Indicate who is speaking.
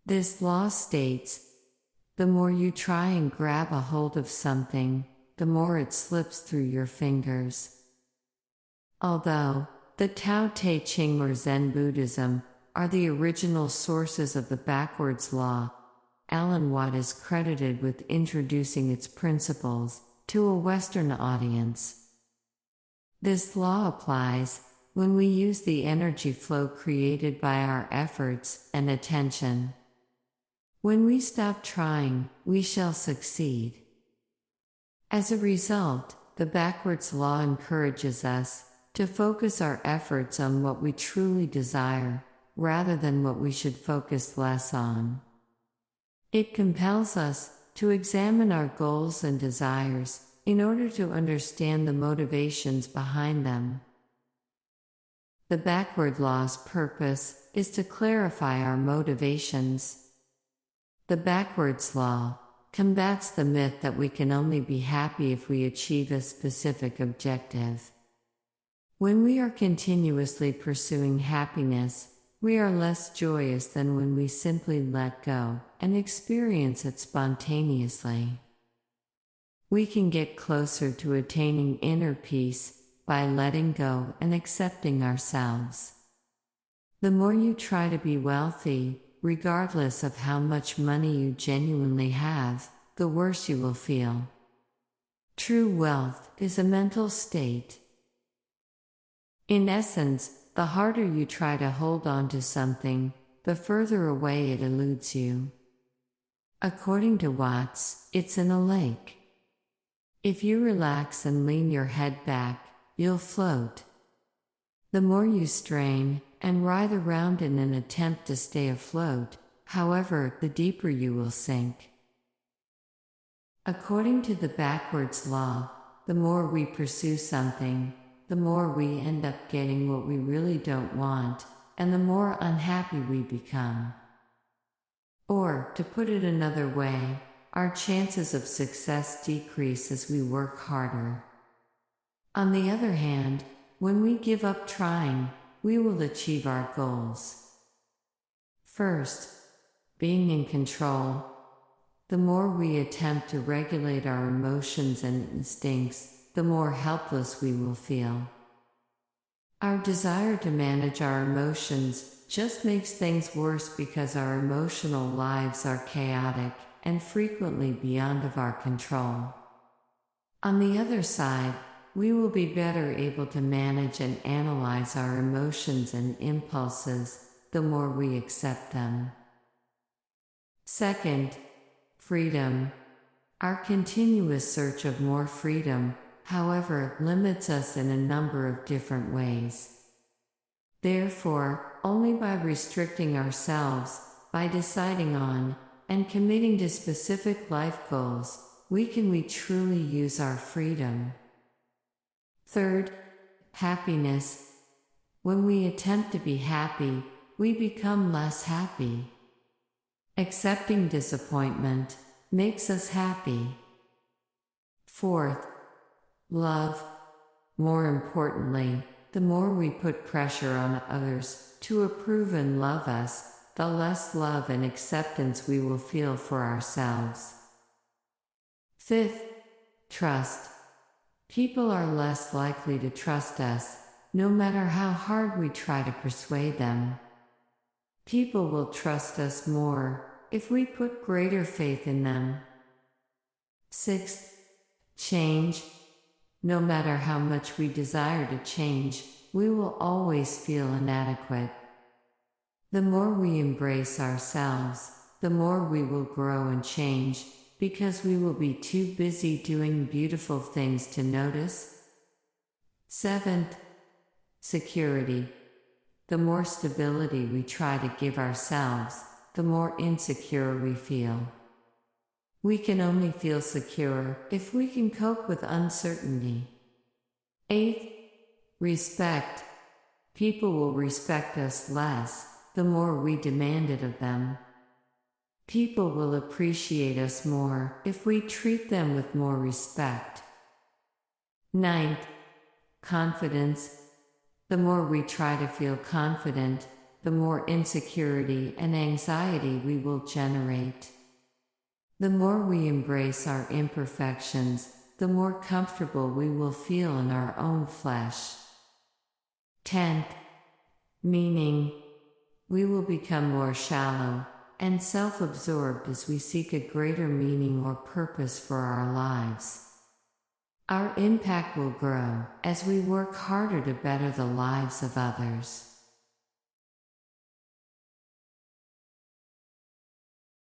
Speaker 1: This law states, the more you try and grab a hold of something, the more it slips through your fingers. Although the Tao Te Ching or Zen Buddhism are the original sources of the backwards law, Alan Watt is credited with introducing its principles to a Western audience. This law applies when we use the energy flow created by our efforts and attention. When we stop trying, we shall succeed. As a result, the backwards law encourages us to focus our efforts on what we truly desire, rather than what we should focus less on. It compels us to examine our goals and desires in order to understand the motivations behind them. The backward law's purpose is to clarify our motivations. The backwards law combats the myth that we can only be happy if we achieve a specific objective. When we are continuously pursuing happiness, we are less joyous than when we simply let go and experience it spontaneously. We can get closer to attaining inner peace by letting go and accepting ourselves. The more you try to be wealthy, regardless of how much money you genuinely have, the worse you will feel. True wealth is a mental state. In essence, the harder you try to hold on to something, the further away it eludes you. According to Watts, it's in a lake. If you relax and lean your head back, you'll float. The more you strain and writhe around in an attempt to stay afloat, however, the deeper you will sink. According to the backwards law, the more we pursue something, the more we end up getting what we really don't want, and the more unhappy we become. Or, to put it another way, our chances of success decrease as we work harder. On the other hand, when we give up trying, we will achieve our goals. First, being in control. The more we attempt to regulate our emotions and instincts, the more helpless we will feel. Our desire to manage our emotions just makes things worse because our emotional lives are chaotic and frequently beyond of our control. On the other side, we will be better able to manage and analyze our emotions and impulses the more we accept them. Second, freedom. Our continuous search of more freedom, however, limits us in a number of different ways. Therefore, only by restricting ourselves, by deciding on, and committing to specific life goals, we truly use our freedom. Third, happiness. When we attempt to be happy, we become less happy. Accepting disappointment makes us happy. Fourth, love. More importantly, the more we put pressure on others to approve and love us, the less love and acceptance we will feel for ourselves. Fifth, trust. People are less likely to trust us, no matter how hard we try to persuade them. People will trust us more if we put greater faith in them. Sixth, change. No matter how much we desire to change, we will always feel inadequate. The more we embrace ourselves, the more we will grow and change, because we will be too busy doing beautiful things to notice. Seventh, security. The more stability we try to give ourselves, the more insecure we feel. We can only feel secure if we can cope with uncertainty. Eighth, respect. People will respect us less, the more we demand it of them. People will appreciate us more if we treat them with more respect. Ninth, confidence. The more we try to feel confident, the more insecurity and anxiety we will generate. The more we embrace our imperfections, the more comfortable we will feel in our own flesh. 10th, meaning. We will become more shallow and self-absorbed as we seek a greater meaning or purpose for our lives. Our impact will grow as we work harder to better the lives of others.